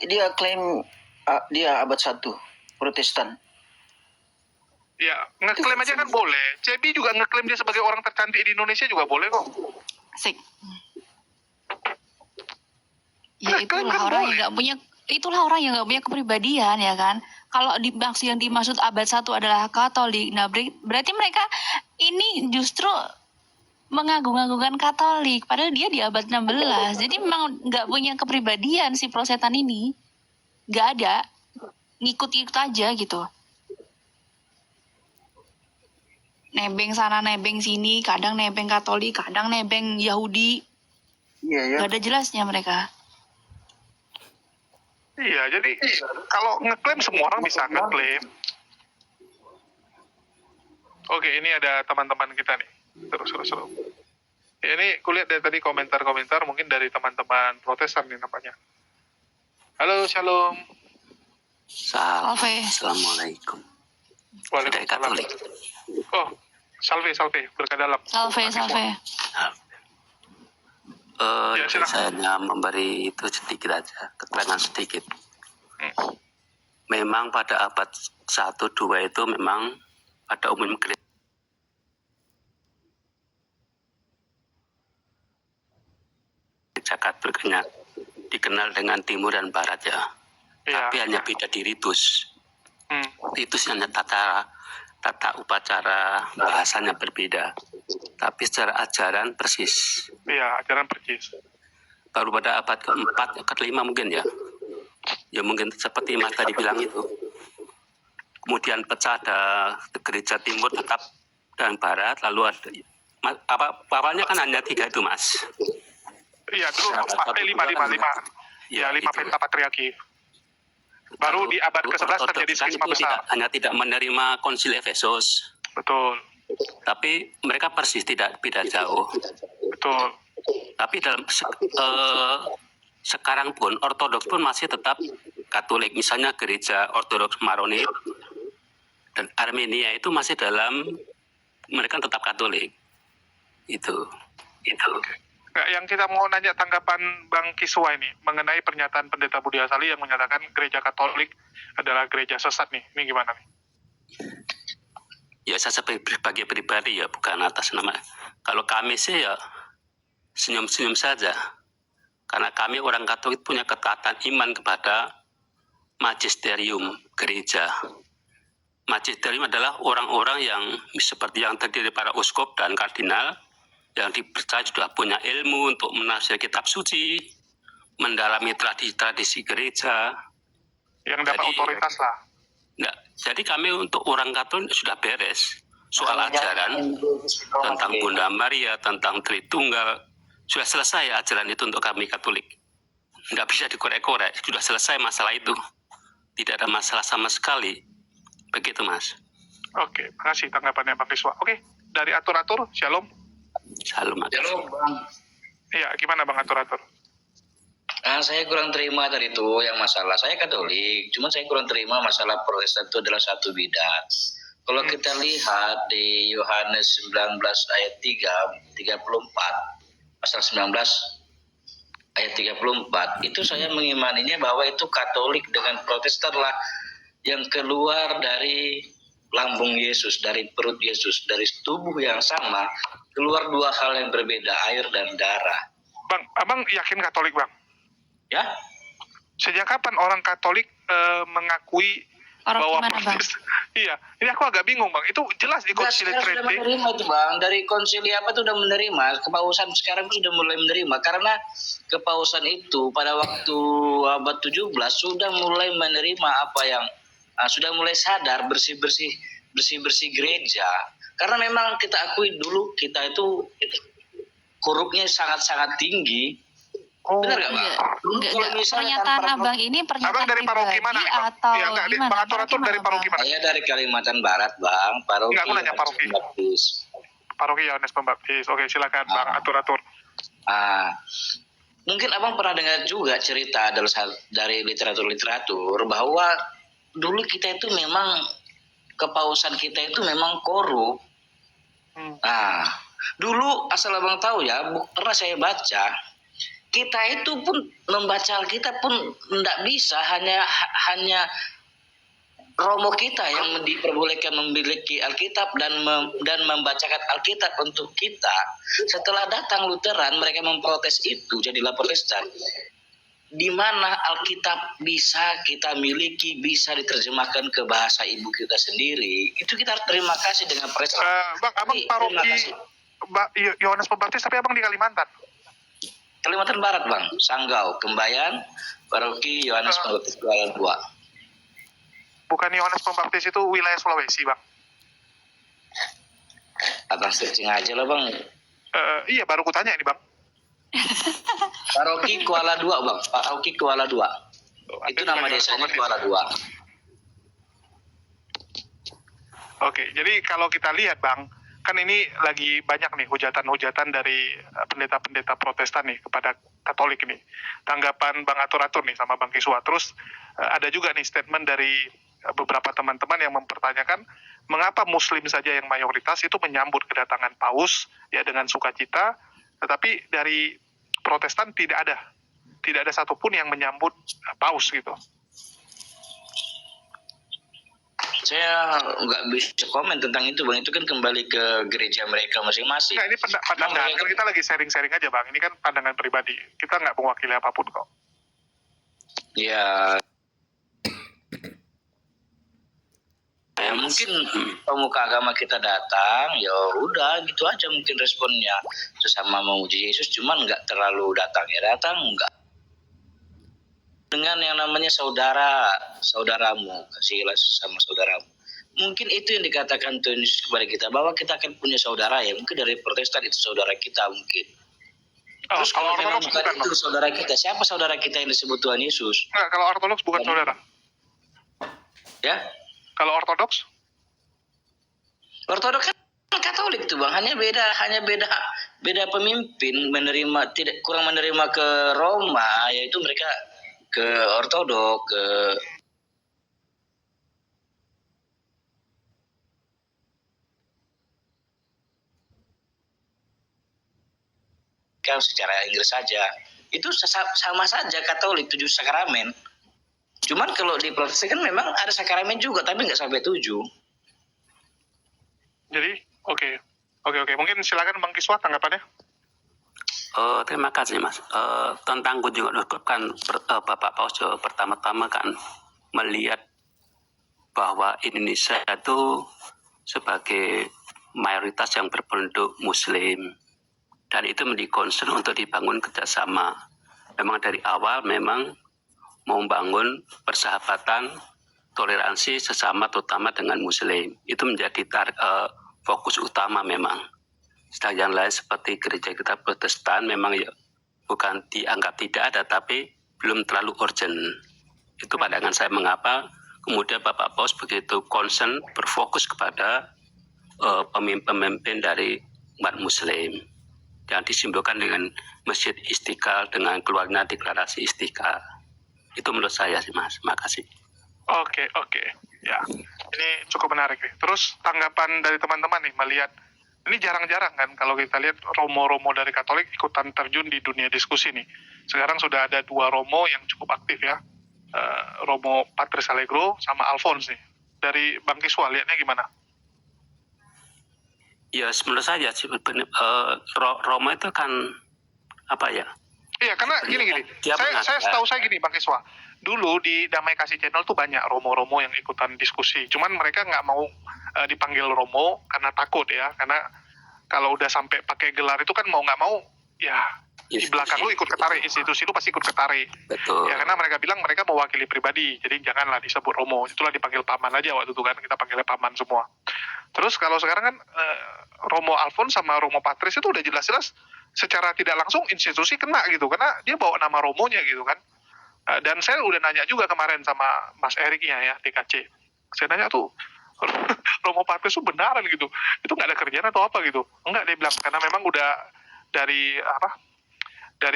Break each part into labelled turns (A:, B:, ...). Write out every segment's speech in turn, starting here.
A: Dia klaim dia abad 1 Protestan.
B: Ya, ngeklaim aja kan boleh. Cebi juga ngeklaim dia sebagai orang tercantik di Indonesia juga boleh kok.
C: Asik. Ya itulah orang yang nggak punya, kepribadian ya kan. Kalau yang dimaksud abad 1 adalah Katolik, nah berarti mereka ini justru mengagung-agungkan Katolik, padahal dia di abad 16. Jadi memang nggak punya kepribadian si prosetan ini, nggak ada, ngikut-ngikut aja gitu. Nebeng sana, nebeng sini, kadang nebeng Katolik, kadang nebeng Yahudi.
A: Iya ya.
C: Nggak ada jelasnya mereka.
B: Iya, jadi kalau ngeklaim semua orang bisa ngeklaim. Oke, ini ada teman-teman kita nih. Seru. Ya, ini kulihat dari tadi komentar-komentar mungkin dari teman-teman Protestan nih nampaknya. Halo, Shalom.
D: Assalamualaikum. Dari Katolik.
B: Oh, salve, berkah dalam.
C: Salve.
B: Ya, silakan.
D: Saya hanya memberi itu sedikit aja, keterangan sedikit. Memang pada abad 1-2 itu memang pada umum gereja Katoliknya dikenal dengan timur dan barat ya. Tapi hanya beda di ritus. Ritus hanya tata upacara, bahasanya berbeda. Tapi secara ajaran persis.
B: Iya, ajaran persis.
D: Baru pada abad ke-4, ke-5 mungkin ya. Ya mungkin seperti Mas tadi bilang itu. Kemudian pecah ada gereja timur tetap dan barat, lalu ada awalnya kan hanya 3 itu Mas.
B: Iya, dulu 5. Ya, 5 pentapatriarki. Baru di abad ke-11 terjadi skisma besar.
D: Tidak menerima konsil Efesus.
B: Betul.
D: Tapi mereka persis tidak beda jauh.
B: Betul.
D: Tapi dalam sekarang pun Ortodoks pun masih tetap Katolik. Misalnya gereja Ortodoks Maronit dan Armenia itu masih dalam, mereka tetap Katolik. Itu.
B: Nah, yang kita mau nanya tanggapan Bang Kiswa ini mengenai pernyataan Pendeta Budi Asali yang menyatakan gereja Katolik adalah gereja sesat nih. Ini gimana nih?
D: Ya saya sebagai pribadi ya, bukan atas nama. Kalau kami sih ya senyum-senyum saja. Karena kami orang Katolik punya ketaatan iman kepada magisterium gereja. Magisterium adalah orang-orang yang seperti yang terdiri para uskup dan kardinal yang dipercaya sudah punya ilmu untuk menafsir kitab suci, mendalami tradisi gereja.
B: Yang dapat otoritas lah.
D: Enggak. Jadi kami untuk orang Katolik sudah beres. Soal ajaran tentang Bunda Maria, tentang Tritunggal, sudah selesai ajaran itu untuk kami Katolik. Enggak bisa dikorek-korek, sudah selesai masalah itu. Tidak ada masalah sama sekali. Begitu Mas.
B: Oke, makasih tanggapannya Pak Kiswa. Oke, dari atur-atur, Shalom.
D: Shalom.
E: Shalom Bang.
B: Iya, gimana Bang atur-atur?
E: Nah, saya kurang terima tadi itu yang masalah. Saya Katolik, cuman saya kurang terima masalah Protestan itu adalah satu bidat. Kalau kita lihat di Yohanes 19 ayat 34, pasal 19 ayat 34, itu saya mengimaninya bahwa itu Katolik dengan Protestan lah yang keluar dari lambung Yesus, dari perut Yesus, dari tubuh yang sama, keluar 2 hal yang berbeda, air dan darah.
B: Bang, abang yakin Katolik Bang?
E: Ya?
B: Sejak kapan orang Katolik mengakui bahwa Protestan? Iya, ini aku agak bingung Bang. Itu jelas di Konsili Trente.
E: Sudah menerima itu Bang, dari konsili apa itu sudah menerima, kepausan sekarang itu sudah mulai menerima, karena kepausan itu pada waktu abad 17 sudah mulai menerima apa yang sudah mulai sadar bersih-bersih gereja. Karena memang kita akui dulu kita itu korupnya sangat-sangat tinggi. Benar nggak Bang?
C: Pernyataan abang ini pernyataan
B: abang dari paroki mana?
C: atau
B: ya,
C: gimana?
B: Bang atur-atur dari paroki mana?
E: Saya dari Kalimantan Barat Bang, paroki.
B: Enggak, aku nanya paroki. Paroki Yohanes Pembaptis. Oke, silakan Bang atur-atur.
E: Mungkin abang pernah dengar juga cerita dari literatur bahwa dulu kita itu memang kepausan kita itu memang korup. Nah, dulu asal abang tahu ya, pernah saya baca kita itu pun membaca Alkitab pun tidak bisa, hanya romo kita yang diperbolehkan memiliki Alkitab dan membacakan Alkitab untuk kita. Setelah datang Lutheran, mereka memprotes itu, jadilah Protestan. Di mana Alkitab bisa kita miliki, bisa diterjemahkan ke bahasa ibu kita sendiri, itu kita harus terima kasih dengan Protestan.
B: Bang, abang paroki Yohanes Pembaptis, tapi abang di Kalimantan.
E: Kalimantan Barat, Bang. Sanggau, Kembayan, paroki Yohanes Pembaptis Kuala 2.
B: Bukan Yohanes Pembaptis itu wilayah Sulawesi, Bang.
E: Abang searching aja lah, Bang.
B: Iya, baru kutanya ini, Bang.
E: Paroki Kuala 2, Bang. Paroki Kuala 2. Itu nama desanya Kuala 2.
B: Oke, jadi kalau kita lihat, Bang, kan ini lagi banyak nih hujatan-hujatan dari pendeta-pendeta Protestan nih kepada Katolik ini. Tanggapan Bang Atur-Atur nih sama Bang Kiswa. Terus ada juga nih statement dari beberapa teman-teman yang mempertanyakan mengapa Muslim saja yang mayoritas itu menyambut kedatangan Paus ya dengan sukacita, tetapi dari Protestan tidak ada satupun yang menyambut Paus gitu.
E: Saya nggak bisa komen tentang itu, Bang. Itu kan kembali ke gereja mereka masing-masing.
B: Nah, ini pandangan, kan kita lagi sharing-sharing aja, Bang. Ini kan pandangan pribadi. Kita nggak mewakili apapun kok.
E: Ya, mungkin pemuka agama kita datang, ya udah gitu aja mungkin responnya, sesama memuji Yesus, cuman nggak terlalu datang nggak dengan yang namanya saudaramu, kasihlah sama saudaramu. Mungkin itu yang dikatakan Tuhan Yesus kepada kita, bahwa kita akan punya saudara ya, mungkin dari Protestan itu saudara kita mungkin. Terus kalau memang bukan itu saudara kita, siapa saudara kita yang disebut Tuhan Yesus?
B: Nggak, kalau Ortodoks bukan saudara.
E: Ya?
B: Kalau Ortodoks?
E: Ortodoks kan Katolik tuh, Bang, hanya beda pemimpin, kurang menerima ke Roma, yaitu mereka ke Ortodok, secara Inggris saja. Itu sama saja Katolik 7 sakramen. Cuman kalau di Protestan kan memang ada sakramen juga, tapi nggak sampai 7.
B: Jadi, oke. Mungkin silakan Bang Kiswa tanggapannya.
D: Terima kasih, Mas. Tentang kunjungan kan Bapak Paus pertama-tama kan melihat bahwa Indonesia itu sebagai mayoritas yang berpenduduk Muslim, dan itu menjadi concern untuk dibangun kerjasama. Memang dari awal memang mau membangun persahabatan, toleransi sesama, terutama dengan Muslim. Itu menjadi fokus utama memang. Sedang yang lain seperti gereja kita Protestan memang ya bukan dianggap tidak ada, tapi belum terlalu urgent. Itu pandangan saya mengapa kemudian Bapak Paus begitu concern, berfokus kepada pemimpin dari umat Muslim yang disimbolkan dengan Masjid Istiqlal dengan keluarnya deklarasi Istiqlal. Itu menurut saya sih, Mas. Makasih.
B: Oke. Ya, ini cukup menarik nih. Terus tanggapan dari teman-teman nih melihat ini jarang-jarang kan kalau kita lihat romo-romo dari Katolik ikutan terjun di dunia diskusi nih. Sekarang sudah ada 2 romo yang cukup aktif ya. Romo Patris Allegro sama Alphonse nih. Dari Bang Kiswa lihatnya gimana?
D: Ya, menurut saya sih Romo itu kan apa ya?
B: Iya, karena gini. Saya setahu saya gini, Bang Kiswa. Dulu di Damai Kasih Channel tuh banyak romo-romo yang ikutan diskusi. Cuman mereka nggak mau dipanggil romo karena takut ya. Karena kalau udah sampai pakai gelar itu kan mau nggak mau, ya di belakang lu ikut ketarik, institusi lu pasti ikut ketarik.
D: Betul.
B: Ya karena mereka bilang mereka mewakili pribadi. Jadi janganlah disebut romo. Itulah dipanggil paman aja waktu itu kan. Kita panggilnya paman semua. Terus kalau sekarang kan Romo Alphonse sama Romo Patris itu udah jelas-jelas secara tidak langsung institusi kena gitu, karena dia bawa nama romonya gitu kan. Dan saya udah nanya juga kemarin sama Mas Eriknya ya, DKC. Saya nanya tuh, Romo Patris tuh benaran gitu, itu nggak ada kerjaan atau apa gitu? Enggak, dia bilang, karena memang udah dari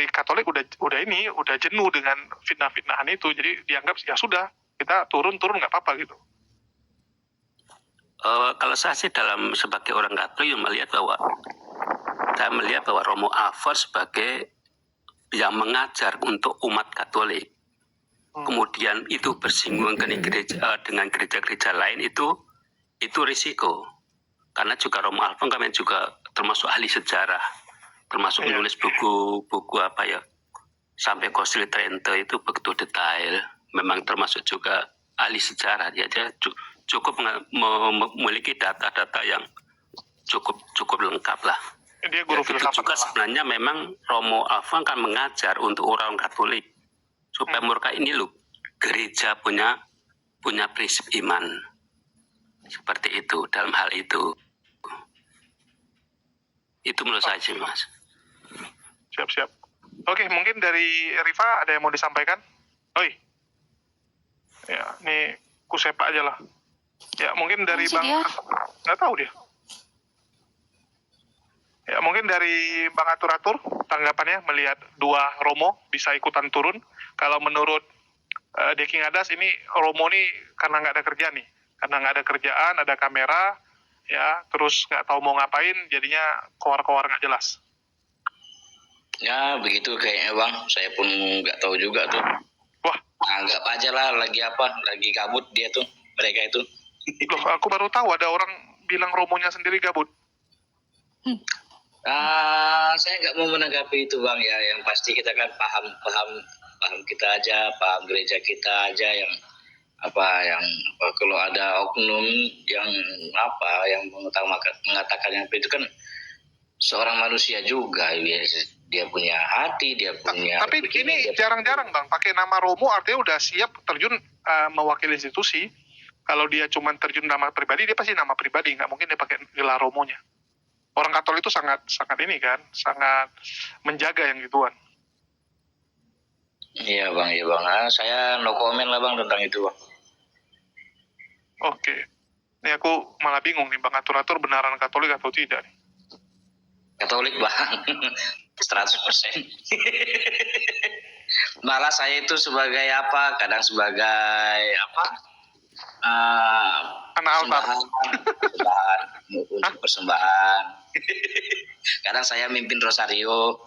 B: Katolik udah jenuh dengan fitnah-fitnahan itu, jadi dianggap ya sudah, kita turun nggak apa-apa gitu.
D: Kalau saya sih sebagai orang Katolik yang melihat bahwa Romo Alphonse sebagai yang mengajar untuk umat Katolik, kemudian itu bersinggungan dengan gereja-gereja lain, itu risiko. Karena juga Romo Alfon kami juga termasuk ahli sejarah, termasuk menulis buku-buku sampai Konsili Trento itu begitu detail. Memang termasuk juga ahli sejarah, dia cukup memiliki data-data yang cukup lengkap lah.
B: Dia guru filsafat
D: juga sebenarnya memang Romo Alfon kan mengajar untuk orang Katolik supaya mereka ini loh, gereja punya prinsip iman seperti itu dalam hal itu. Itu menurut saya sih, Mas.
B: Siap. Oke, mungkin dari Rifa ada yang mau disampaikan? Oi. Ya, ini kusepa aja lah. Ya, mungkin dari
C: Masih
B: Bang...
C: dia?
B: Nggak tahu dia. Ya, mungkin dari Bang Atur-Atur, tanggapannya melihat dua Romo bisa ikutan turun. Kalau menurut Deking Adas, ini Romo nih karena nggak ada kerjaan nih. Karena nggak ada kerjaan, ada kamera, ya, terus nggak tahu mau ngapain, jadinya keluar-keluar nggak jelas.
E: Ya begitu kayaknya Bang, saya pun nggak tahu juga tuh.
B: Wah,
E: Anggap aja lah lagi kabut dia tuh, mereka itu.
B: loh, aku baru tahu ada orang bilang Romonya sendiri gabut.
E: Saya nggak mau menanggapi itu Bang ya, yang pasti kita kan paham kita aja, paham gereja kita aja yang kalau ada oknum yang mengatakan yang itu kan seorang manusia juga, dia punya hati, dia punya.
B: Tapi ini jarang-jarang Bang, pakai nama Romo artinya udah siap terjun mewakili institusi. Kalau dia cuma terjun nama pribadi, dia pasti nama pribadi, nggak mungkin dia pakai gelar Romonya. Orang Katolik itu sangat ini kan, sangat menjaga yang gituan.
E: Iya Bang. Saya no comment lah Bang tentang itu Bang.
B: Oke. Ini aku malah bingung nih, Bang Atur-Atur beneran Katolik atau tidak nih?
E: Katolik Bang, 100%. Malah saya itu sebagai kadang sebagai
B: Anak altar.
E: persembahan untuk persembahan. Kadang saya mimpin rosario.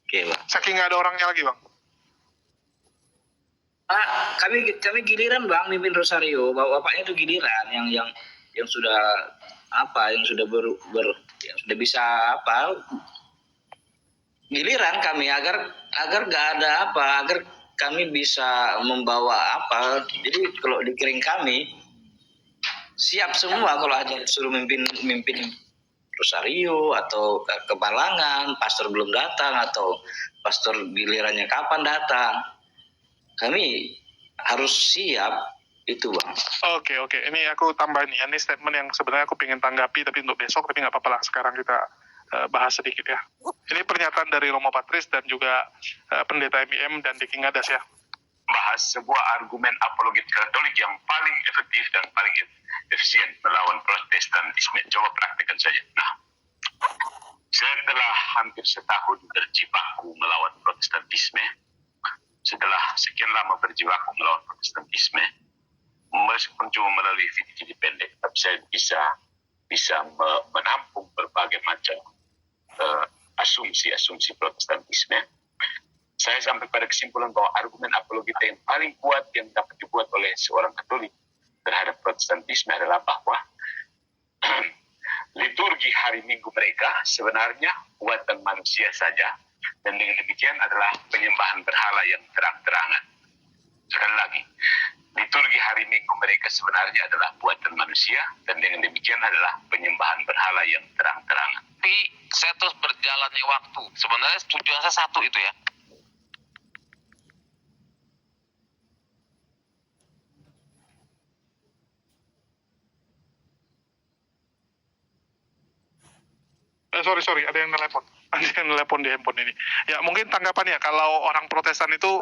E: Oke Bang.
B: Saking nggak ada orangnya lagi Bang.
E: Kami giliran Bang mimpin rosario. Bapaknya itu giliran yang sudah yang sudah yang sudah bisa giliran kami agar nggak ada agar kami bisa membawa jadi kalau dikirim kami siap semua kalau aja suruh mimpin rosario atau kebalangan, pastor belum datang atau pastor gilirannya kapan datang, kami harus siap itu Bang.
B: Oke. Ini aku tambah nih. Ini statement yang sebenarnya aku pengen tanggapi tapi untuk besok, tapi nggak apa-apa lah. Sekarang kita bahas sedikit ya. Ini pernyataan dari Romo Patris dan juga pendeta MIM dan Deking Adas ya.
F: Bahas sebuah argumen apologet Katolik yang paling efektif dan paling efisien melawan Protestantisme. Coba praktekkan saja. Nah, setelah hampir setahun berjibaku melawan Protestantisme, setelah sekian lama berjibaku melawan Protestantisme, meskipun cuma melalui video pendek, tapi saya bisa menampung berbagai macam asumsi Protestantisme. Saya sampai pada kesimpulan bahwa argumen apologeta yang paling kuat yang dapat dibuat oleh seorang Katolik terhadap Protestantisme adalah bahwa liturgi hari Minggu mereka sebenarnya buatan manusia saja, dan dengan demikian adalah penyembahan berhala yang terang-terangan. Sekali lagi, liturgi hari Minggu mereka sebenarnya adalah buatan manusia, dan dengan demikian adalah penyembahan berhala yang terang-terangan.
G: Tapi saya terus berjalannya waktu. Sebenarnya tujuan saya satu itu ya.
B: Sorry, ada yang telepon di handphone ini. Ya, mungkin tanggapannya kalau orang Protestan itu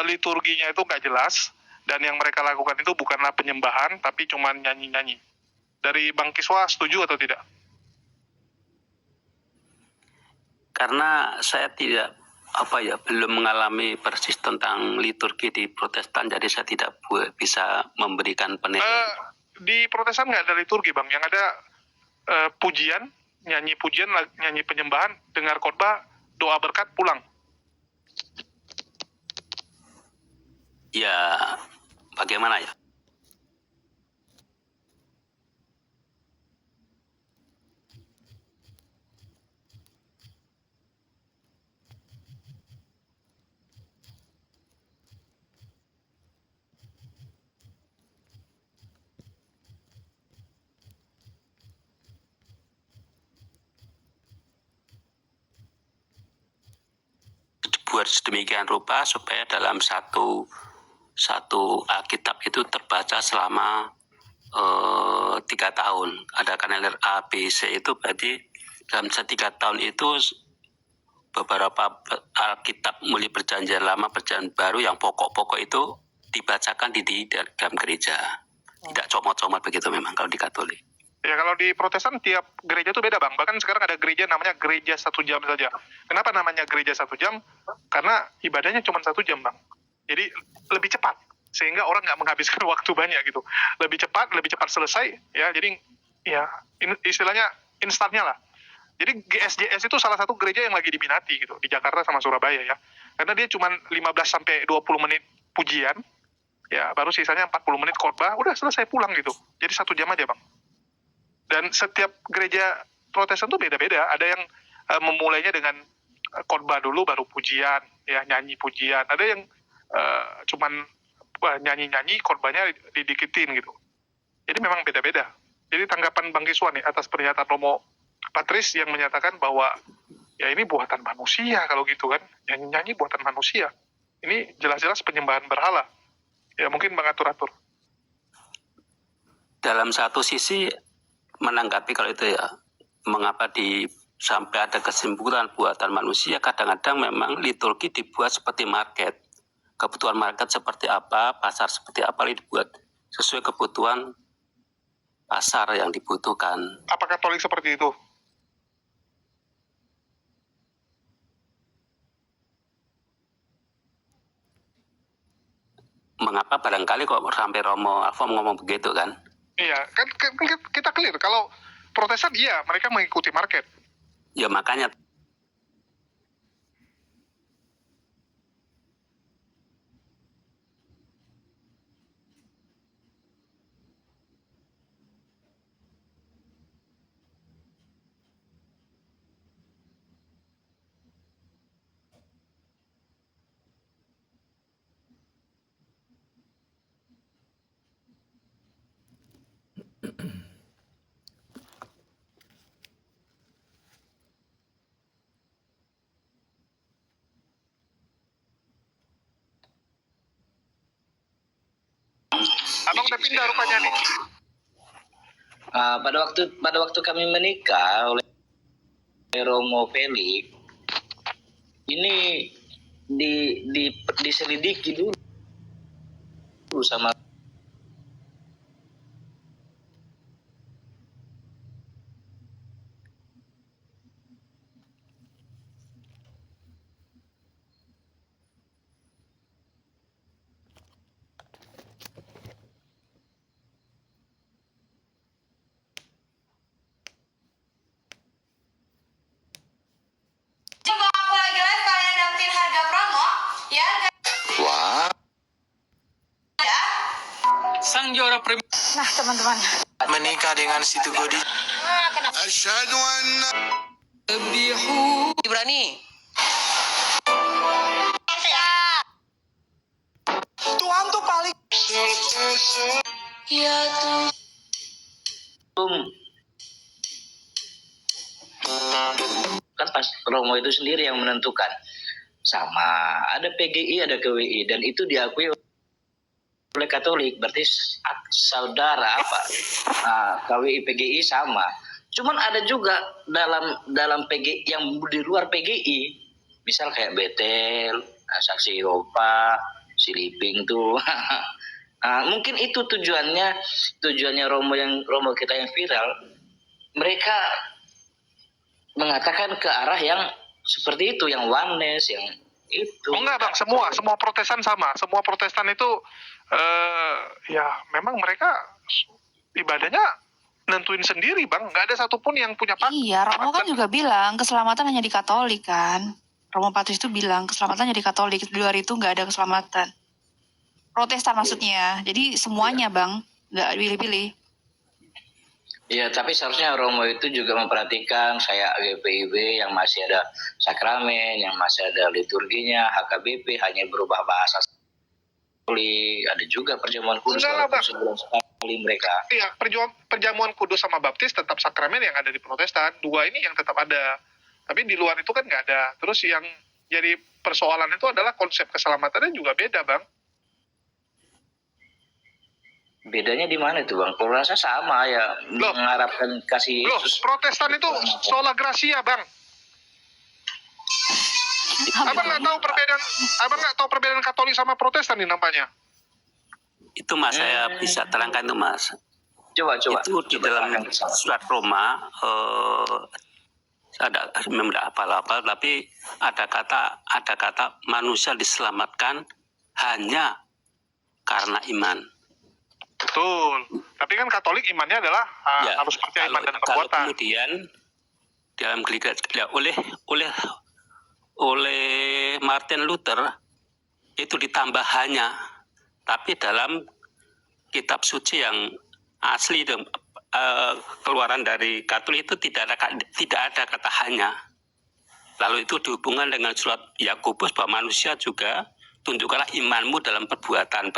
B: liturginya itu nggak jelas, dan yang mereka lakukan itu bukanlah penyembahan, tapi cuma nyanyi-nyanyi. Dari Bang Kiswa, setuju atau tidak?
D: Karena saya tidak belum mengalami persis tentang liturgi di Protestan, jadi saya tidak bisa memberikan penilaian.
B: Di Protestan nggak ada liturgi Bang, yang ada pujian, nyanyi pujian, nyanyi penyembahan, dengar khotbah, doa berkat, pulang.
D: Ya, bagaimana ya? Buat sedemikian rupa supaya dalam satu Alkitab itu terbaca selama 3 tahun. Ada kanaler A, B, C itu berarti dalam 3 tahun itu beberapa Alkitab mulai perjanjian lama, perjanjian baru yang pokok-pokok itu dibacakan di dalam gereja. Tidak comot-comot begitu memang kalau di Katolik.
B: Ya kalau di Protestan tiap gereja itu beda bang. Bahkan sekarang ada gereja namanya gereja 1 jam saja. Kenapa namanya gereja 1 jam? Karena ibadahnya cuma 1 jam bang. Jadi lebih cepat sehingga orang nggak menghabiskan waktu banyak gitu. Lebih cepat selesai ya. Jadi ya istilahnya instannya lah. Jadi GSJS itu salah satu gereja yang lagi diminati gitu di Jakarta sama Surabaya ya. Karena dia cuma 15-20 menit pujian. Ya baru sisanya 40 menit khotbah, udah selesai pulang gitu. Jadi 1 jam aja bang. Dan setiap gereja Protestan tuh beda-beda. Ada yang memulainya dengan khotbah dulu baru pujian, ya nyanyi pujian. Ada yang cuman nyanyi-nyanyi khotbahnya didikitin gitu. Jadi memang beda-beda. Jadi tanggapan Bang Kiswan nih atas pernyataan Romo Patris yang menyatakan bahwa ya ini buatan manusia kalau gitu kan. Nyanyi-nyanyi buatan manusia. Ini jelas-jelas penyembahan berhala. Ya mungkin Bang atur-atur.
D: Dalam satu sisi menanggapi kalau itu ya, mengapa sampai ada kesimpulan buatan manusia, kadang-kadang memang liturgi dibuat seperti market. Kebutuhan market seperti apa, pasar seperti apa, dibuat sesuai kebutuhan pasar yang dibutuhkan.
B: Apa Katolik seperti itu?
D: Mengapa barangkali kok sampai Romo Alfon ngomong begitu kan?
B: Iya, kan kita clear. Kalau Protestan iya, mereka mengikuti market.
D: Ya makanya
B: Abang udah pindah rupanya nih.
E: Pada waktu kami menikah oleh Romo Felix, ini diselidiki dulu sama
C: Coba aku lagi live kalian dapetin harga promo ya.
A: Wah.
C: Ya.
H: Sang juara
C: Nah teman-teman.
A: Menikah dengan situ Godi. Asyhadu anna
H: Ibrani.
A: Tuhan tuh paling
C: Ya tuh.
E: kan pas Romo itu sendiri yang menentukan. Sama ada PGI, ada KWI, dan itu diakui oleh Katolik. Berarti saudara apa? KWI PGI sama. Cuman ada juga dalam PGI yang di luar PGI, misal kayak Betel, Saksi Yehova, Siliping tuh. Mungkin itu tujuannya Romo kita yang viral. Mereka mengatakan ke arah yang seperti itu, yang oneness, yang itu.
B: Oh enggak bang, semua Protestan sama. Semua Protestan itu ya memang mereka ibadahnya nentuin sendiri bang. Nggak ada satupun yang punya
C: Iya, Romo kan juga bilang keselamatan hanya di Katolik kan. Romo Patris itu bilang keselamatan jadi Katolik, di luar itu nggak ada keselamatan. Protestan maksudnya, jadi semuanya bang, nggak pilih-pilih.
E: Iya, tapi seharusnya Romo itu juga memperhatikan saya GPIB yang masih ada sakramen, yang masih ada liturginya, HKBP hanya berubah bahasa. Ada juga perjamuan kudus
B: Enggak lah, Bang.
E: sebulan sekali mereka.
B: Iya, perjamuan kudus sama baptis tetap sakramen yang ada di Protestan. Dua ini yang tetap ada. Tapi di luar itu kan nggak ada. Terus yang jadi persoalan itu adalah konsep keselamatannya juga beda, Bang.
E: Bedanya di mana itu, Bang? Kalau rasa sama ya,
B: Loh.
E: mengharapkan kasih
B: Loh,
E: Yesus.
B: Protestan itu sola gracia, Bang. Abang nggak tahu perbedaan Katolik sama Protestan nih nampaknya.
D: Itu Mas, saya bisa terangkan itu Mas.
E: Coba.
D: Itu di dalam surat Roma, ada memang tidak hafal-hafal, tapi ada kata manusia diselamatkan hanya karena iman.
B: Betul. Tapi kan Katolik imannya adalah
D: Ya,
B: harus percaya iman dan
D: kalau
B: perbuatan.
D: kemudian dalam gereja ya, oleh Martin Luther itu ditambah hanya, tapi dalam kitab suci yang asli keluaran dari Katolik itu tidak ada kata hanya. Lalu itu dihubungkan dengan surat Yakobus bahwa manusia juga tunjukkanlah imanmu dalam perbuatan.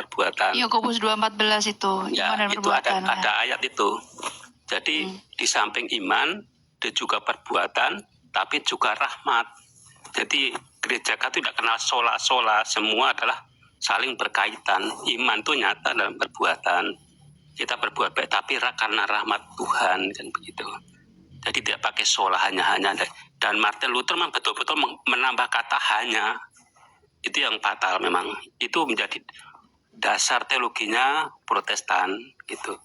C: Yakobus 2:14 itu,
D: Ya,
C: iman dan
D: itu
C: perbuatan.
D: ada ayat itu. Jadi di samping iman, dia juga perbuatan, tapi juga rahmat. Jadi gereja Katolik tidak kenal sola-sola, semua adalah saling berkaitan. Iman itu nyata dalam perbuatan. Kita berbuat baik, tapi karena rahmat Tuhan, kan begitu. Jadi tidak pakai sola hanya. Dan Martin Luther memang betul-betul menambah kata hanya. Itu yang fatal memang. Itu menjadi dasar teologinya Protestan gitu.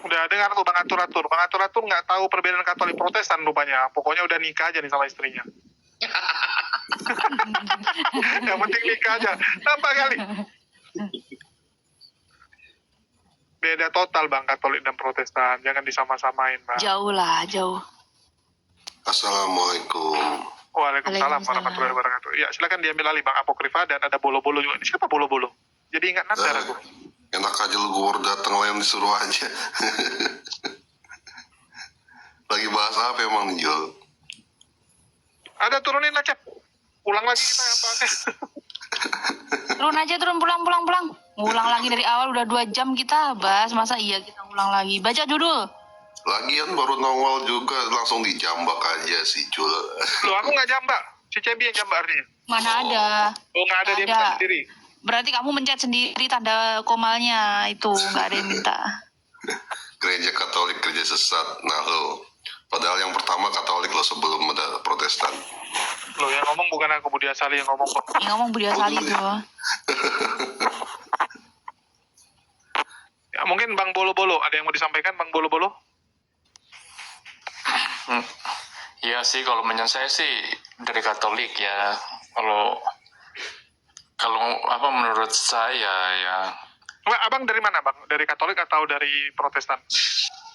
B: Udah dengar tuh Bang Atur-Atur. Bang Atur-Atur nggak tahu perbedaan Katolik Protestan rupanya. Pokoknya udah nikah aja nih sama istrinya. Yang penting nikah aja. Nampak kali. Beda total Bang Katolik dan Protestan. Jangan disama-samain Bang.
C: Jauh lah, jauh.
F: Assalamualaikum.
B: Waalaikumsalam
C: Waalaikumsalam.
B: warahmatullahi wabarakatuh. Ya silakan diambil alih Bang Apokrifa dan ada bolo-bolo juga. Ini siapa bolo-bolo? Jadi ingat nadar aku.
F: Enak aja lu gue datang lah yang disuruh aja. Lagi bahas apa emang nih, Jol?
B: Ada turunin lah Cep. Ulang lagi kita yang bahasnya.
C: Turun, pulang. Ngulang lagi dari awal, udah 2 jam kita bahas, masa iya kita ulang lagi. Baca judul.
F: Lagian baru nongol juga langsung dijambak aja si Jul.
B: Loh aku nggak jambak. Si Cebi yang jambak artinya.
C: Mana ada.
B: Oh nggak ada, dia
C: Ada.
B: minta sendiri.
C: Berarti kamu mencet sendiri tanda komalnya itu, nggak ada yang minta.
F: Gereja Katolik, gereja sesat. Nah lo, padahal yang pertama Katolik lo sebelum ada Protestan.
B: Loh yang ngomong bukan aku, Budi Asali yang ngomong kok.
C: Yang ngomong Budi Asali tuh.
B: Ya, mungkin Bang Bolo-Bolo, ada yang mau disampaikan Bang Bolo-Bolo?
H: Iya sih, kalau menurut saya sih dari Katolik ya. Kalau apa menurut saya ya
B: Enggak, Abang dari mana Bang? Dari Katolik atau dari Protestan?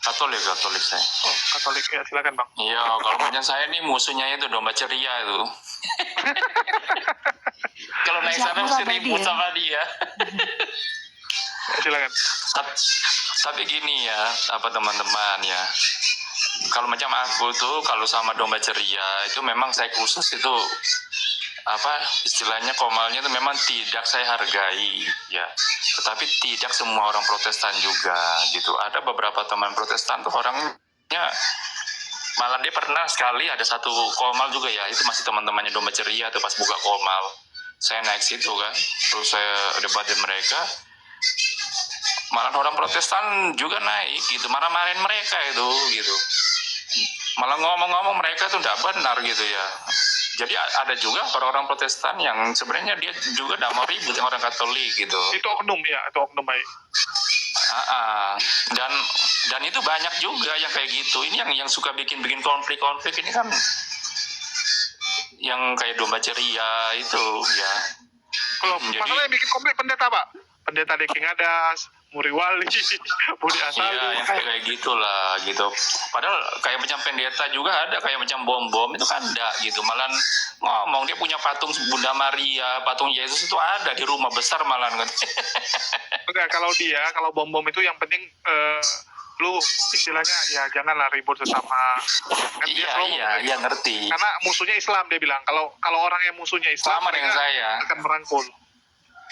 H: Katolik saya.
B: Oh Katolik, ya silakan Bang.
H: Iya, kalau menurut saya nih musuhnya itu domba ceria itu. Kalau naik sana mesti ribut sama dia.
B: Ya, silakan.
H: Tapi gini ya, apa teman-teman ya. Kalau macam aku tuh, kalau sama domba ceria itu memang saya khusus itu apa istilahnya komalnya itu memang tidak saya hargai ya. Tetapi tidak semua orang Protestan juga gitu. Ada beberapa teman Protestan tuh orangnya malah dia pernah sekali ada satu komal juga ya, itu masih teman-temannya domba ceria tuh pas buka komal. Saya naik situ kan, terus saya debat dengan mereka. Malah orang Protestan juga naik gitu, marah-marahin mereka itu gitu. Malah ngomong-ngomong mereka tuh tidak benar gitu ya. Jadi ada juga orang-orang Protestan yang sebenarnya dia juga tidak mau ribut dengan orang Katolik gitu.
B: Itu oknum ya, itu oknum baik.
H: Dan itu banyak juga yang kayak gitu. Ini yang suka bikin konflik ini kan yang kayak domba ceria itu ya.
B: Kalau
H: Jadi-
B: masalahnya bikin konflik pendeta Pak. Pendeta Deking Adas, Muri Wali, Budi
H: Iya,
B: Asaldo.
H: yang kayak gitulah gitu. Padahal kayak macam pendeta juga ada, kayak macam bom-bom itu kan ada gitu. Malah ngomong dia punya patung Bunda Maria, patung Yesus itu ada di rumah besar malah kan.
B: Enggak, kalau bom-bom itu yang penting lu istilahnya ya janganlah ribut sesama. Kan dia selalu
H: Iya, ngerti.
B: karena musuhnya Islam, dia bilang kalau orang yang musuhnya Islam
H: Sama dengan
B: mereka
H: saya.
B: akan merangkul.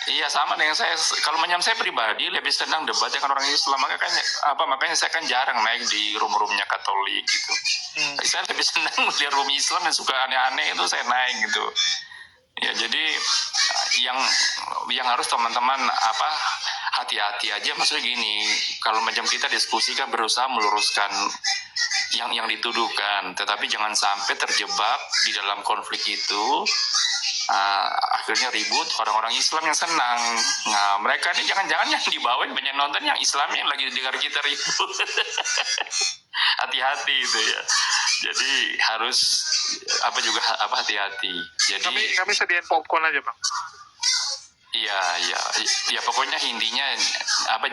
H: Iya, sama dengan saya. Kalau macam saya pribadi lebih senang debat dengan orang Islam. Makanya saya kan jarang naik di room-roomnya Katolik gitu. Saya lebih senang melihat room Islam yang suka aneh-aneh itu saya naik gitu. Ya, jadi yang harus teman-teman hati-hati aja, maksudnya gini, kalau macam kita diskusi kan berusaha meluruskan yang dituduhkan, tetapi jangan sampai terjebak di dalam konflik itu. Akhirnya ribut, orang-orang Islam yang senang. Nah, mereka ini jangan-jangan yang di bawah banyak nonton yang Islam yang lagi dengar kita ribut. Hati-hati itu ya. Jadi harus hati-hati. Jadi
B: Kami sediain popcorn aja, Bang.
H: Iya, pokoknya intinya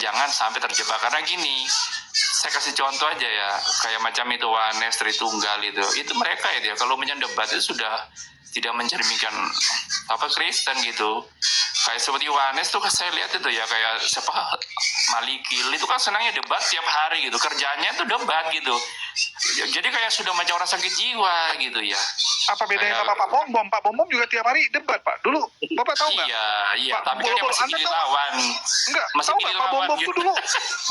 H: jangan sampai terjebak, karena gini, saya kasih contoh aja ya, kayak macam itu Wanes Tritunggal itu mereka ya, kalau mendebat itu sudah tidak mencerminkan Kristen gitu. Kayak seperti Wanes tuh saya lihat itu ya, kayak Malikil itu kan senangnya debat tiap hari gitu, kerjanya tuh debat gitu. Jadi kayak sudah macam orang sakit jiwa gitu ya.
B: Apa bedanya sama Pak Bom Bom? Pak Bom Bom juga tiap hari debat, Pak. Dulu Bapak tahu nggak?
H: Iya,
B: Pak,
H: tapi kan dia masih pilih lawan.
B: Enggak,
H: Masih
B: tahu
H: pilih
B: nggak Pak Bom
H: lawan
B: Bom
H: gitu.
B: tuh dulu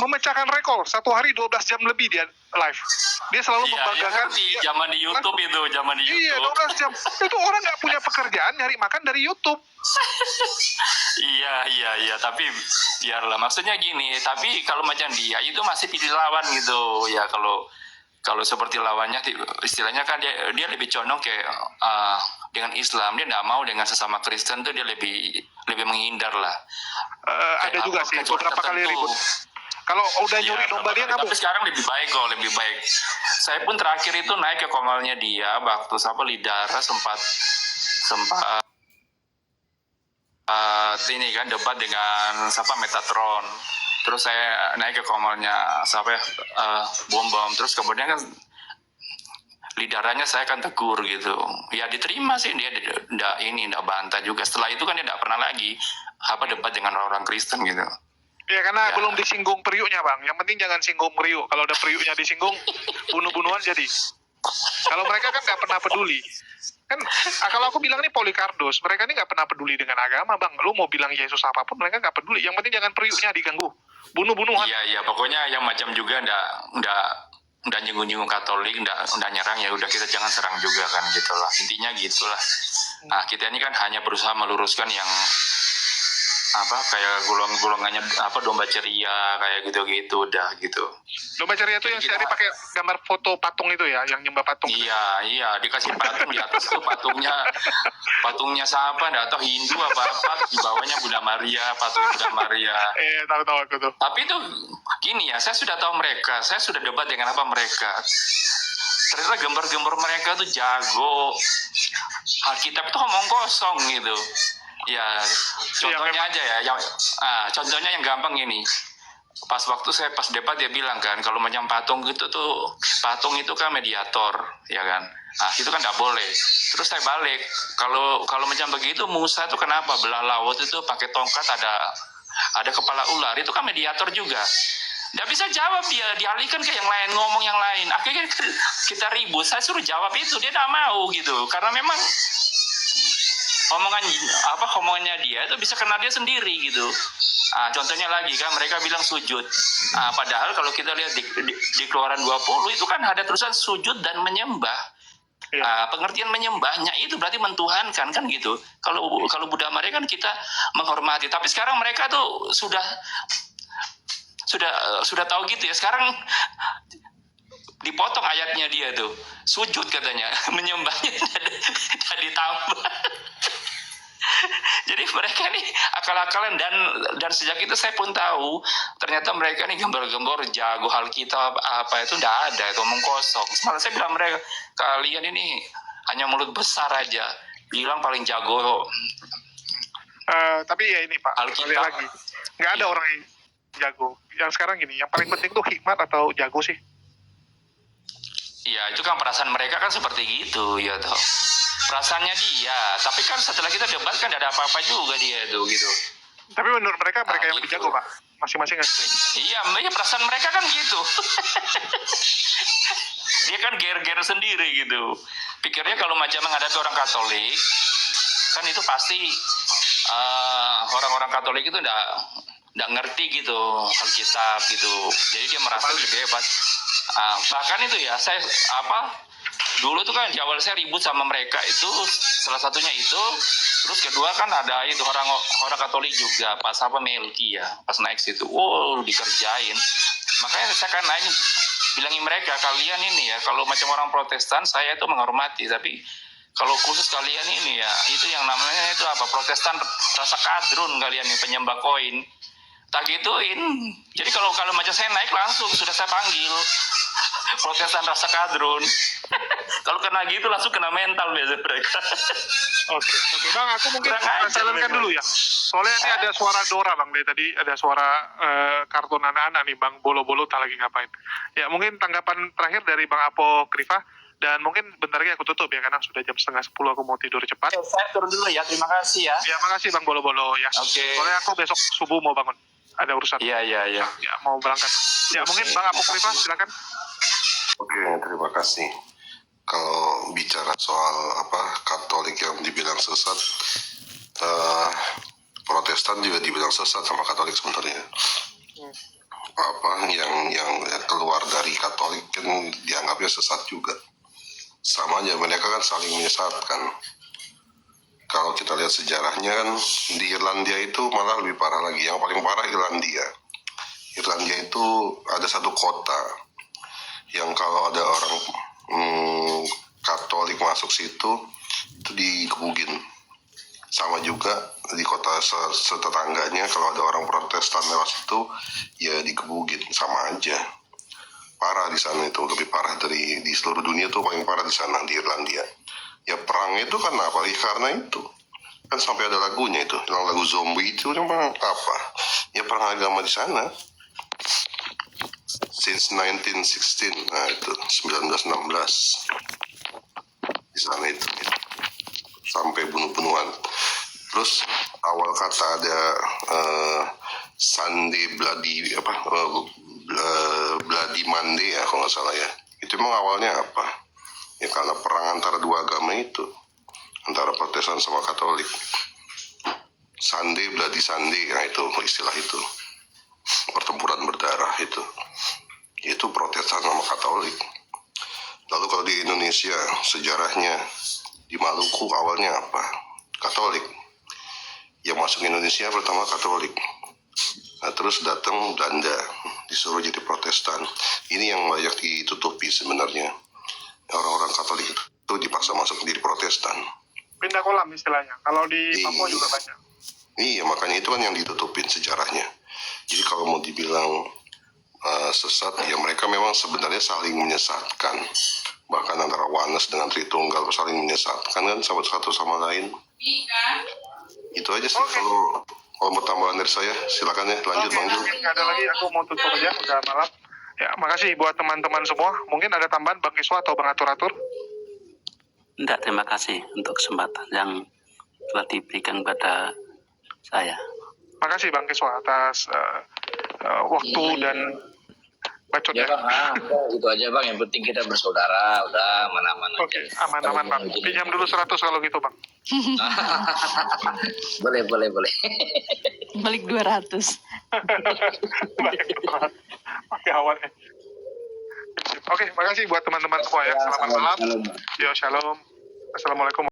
B: memecahkan rekor, satu hari 12 jam lebih dia live. Dia selalu membanggakan.
H: Di zaman di YouTube itu,
B: Iya, 12 jam. Itu orang nggak punya pekerjaan, nyari makan dari YouTube.
H: Iya, tapi biarlah, maksudnya gini, tapi kalau macam dia itu masih pilih lawan gitu ya. Kalau seperti lawannya istilahnya kan dia lebih condong ke dengan Islam, dia tidak mau dengan sesama Kristen tuh, dia lebih menghindar lah.
B: Ada juga sih beberapa kali ribut. Kalau udah nyuri domba dia ngamuk.
H: Tapi sekarang lebih baik. Saya pun terakhir itu naik ke komalnya dia waktu Lidara sempat ini kan debat dengan Metatron. Terus saya naik ke komalnya Bom Bom. Terus kemudian kan lidaranya saya kan tegur gitu. Ya diterima sih, dia tidak bantah juga. Setelah itu kan dia tidak pernah lagi debat dengan orang Kristen gitu.
B: Ya karena belum disinggung periuknya, Bang. Yang penting jangan singgung periuk. Kalau ada periuknya disinggung, bunuh-bunuhan jadi. Kalau mereka kan nggak pernah peduli. Kan kalau aku bilang nih Polikardos, mereka ini nggak pernah peduli dengan agama, Bang. Lu mau bilang Yesus apapun, mereka nggak peduli. Yang penting jangan periuknya diganggu. Bunuh-bunuhan.
H: Iya, pokoknya yang macam juga ndak nyinggung-nyinggung Katolik, ndak nyerang, ya udah kita jangan serang juga kan gitulah. Intinya gitulah. Nah, kita ini kan hanya berusaha meluruskan yang kayak golongannya domba ceria kayak gitu udah gitu.
B: Domba ceria itu yang sehari pakai gambar foto patung itu ya, yang nyembah patung.
H: Iya, dikasih patung di atas tuh patungnya siapa nggak tahu, Hindu apa di bawahnya Bunda Maria, patung Bunda Maria.
B: Tahu aku tuh.
H: Tapi itu gini ya, saya sudah tahu mereka, saya sudah debat dengan mereka. Ternyata gambar-gambar mereka tuh jago. Alkitab tuh ngomong kosong gitu. Ya, contohnya aja ya. Contohnya yang gampang ini. Pas debat dia bilang kan, kalau macam patung itu kan mediator, ya kan. Itu kan tidak boleh. Terus saya balik, kalau macam begitu Musa itu kenapa belah laut itu pakai tongkat ada kepala ular, itu kan mediator juga. Nggak bisa jawab dia, dialihkan ke yang lain, ngomong yang lain. Akhirnya kita ribut, saya suruh jawab itu, dia tidak mau gitu. Karena memang omongannya dia itu bisa kena dia sendiri gitu. Contohnya lagi kan mereka bilang sujud. Padahal kalau kita lihat di Keluaran 20 itu kan ada tulisan sujud dan menyembah. Pengertian menyembahnya itu berarti mentuhankan kan gitu. Kalau Buddha mereka kan kita menghormati. Tapi sekarang mereka tuh sudah tahu gitu ya. Sekarang dipotong ayatnya dia tuh, sujud katanya, menyembahnya tidak ditambah. Jadi mereka nih akal-akalan, dan sejak itu saya pun tahu ternyata mereka nih gambar-gambar jago Alkitab itu tidak ada, itu omong kosong. Malah saya bilang mereka, kalian ini hanya mulut besar aja, bilang paling jago.
B: Tapi ya ini Pak,
H: Alkitab
B: lagi nggak ada orang jago. Yang sekarang gini, yang paling penting tuh hikmat atau jago sih?
H: Ya itu kan perasaan mereka kan seperti gitu ya toh. Perasaannya dia, tapi kan setelah kita debat kan ada apa-apa juga dia itu gitu.
B: Tapi menurut mereka yang lebih
H: gitu.
B: jago, Pak. Masing-masing nggak sih?
H: Iya, perasaan mereka kan gitu. Dia kan ger-ger sendiri gitu. Pikirnya kalau macam menghadapi orang Katolik, kan itu pasti orang-orang Katolik itu nggak ngerti gitu Alkitab gitu. Jadi dia merasa lebih hebat. Bahkan itu ya, saya dulu tuh kan di awal saya ribut sama mereka itu, salah satunya itu. Terus kedua kan ada itu orang Katolik juga, pas Melki ya, pas naik situ, dikerjain. Makanya saya kan bilangin mereka, kalian ini ya, kalau macam orang Protestan saya itu menghormati, tapi kalau khusus kalian ini ya, itu yang namanya itu Protestan rasa kadrun kalian nih, penyembah koin. Tak gituin. Jadi kalau macam saya naik langsung sudah saya panggil. Protestan rasa kadrun. Kalau kena gitu langsung kena mental biasa mereka.
B: Oke. Bang, aku mungkin jalankan dulu ya. Soalnya ini ada suara Dora, Bang. Dari tadi ada suara kartun anak-anak nih, Bang. Bolo-bolo tak lagi ngapain. Ya, mungkin tanggapan terakhir dari Bang Apokrifa. Dan mungkin bentar lagi aku tutup ya, karena sudah jam 9:30 aku mau tidur cepat.
H: Saya turun dulu ya, terima kasih ya.
B: Ya, makasih Bang Bolo-bolo ya.
H: Oke.
B: Soalnya aku besok subuh mau bangun. Ada urusan.
H: Iya.
B: Ya, mau berangkat. Ya, mungkin Bang Apokrifa, silakan.
I: Oke, terima kasih. Kalau bicara soal Katolik yang dibilang sesat, Protestan juga dibilang sesat sama Katolik sebenarnya. Yang keluar dari Katolik kan dianggapnya sesat juga. Sama aja, mereka kan saling menyesatkan. Kalau kita lihat sejarahnya kan di Irlandia itu malah lebih parah lagi. Yang paling parah Irlandia. Irlandia itu ada satu kota yang kalau ada orang Katolik masuk situ itu dikebugin. Sama juga di kota setetangganya kalau ada orang Protestan lewat situ ya dikebugin, sama aja. Parah di sana, itu lebih parah dari di seluruh dunia, tuh paling parah di sana di Irlandia. Ya perang itu kan apa? Ya karena itu kan sampai ada lagunya itu, lagu zombie itu memang apa? Ya perang agama di sana. Since 1916, nah itu 1916 di sana itu sampai bunuh-bunuhan. Terus awal kata ada Sunday Bloody Bloody Monday ya kalau nggak salah ya. Itu emang awalnya apa? Ya karena perang antara dua agama itu, antara Protestan sama Katolik. Sunday Bloody Sunday, nah itu istilah itu, pertempuran berdarah itu Protestan sama Katolik. Lalu kalau di Indonesia sejarahnya di Maluku awalnya apa? Katolik. Yang masuk Indonesia pertama Katolik. Nah, terus datang Belanda, disuruh jadi Protestan. Ini yang banyak ditutupi sebenarnya. Orang-orang Katolik itu dipaksa masuk jadi Protestan.
B: Pindah kolam istilahnya. Kalau di Papua juga banyak.
I: Iya, makanya itu kan yang ditutupin sejarahnya. Jadi kalau mau dibilang sesat, ya mereka memang sebenarnya saling menyesatkan. Bahkan antara Wanes dengan Tritunggal saling menyesatkan kan satu sama lain. Itu aja sih. Kalau mau tambahan dari saya, silakan ya, lanjut Bang Jul.
B: Nggak ada lagi, aku mau tutup aja, udah malam. Ya, makasih buat teman-teman semua. Mungkin ada tambahan Bang Iswa atau Bang Atur-Atur?
D: Enggak, terima kasih untuk kesempatan yang telah diberikan pada saya.
B: Makasih Bang Iswa atas waktu dan bacotnya.
E: Ya Bang, itu aja Bang. Yang penting kita bersaudara, udah aman-aman aja.
B: Oke, aman-aman Bang. Pinjam dulu 100 kalau gitu Bang.
E: boleh.
C: Balik 200.
B: Pakai awalnya. Oke, makasih buat teman-teman semua ya. Selamat malam. Yo, shalom. Assalamualaikum.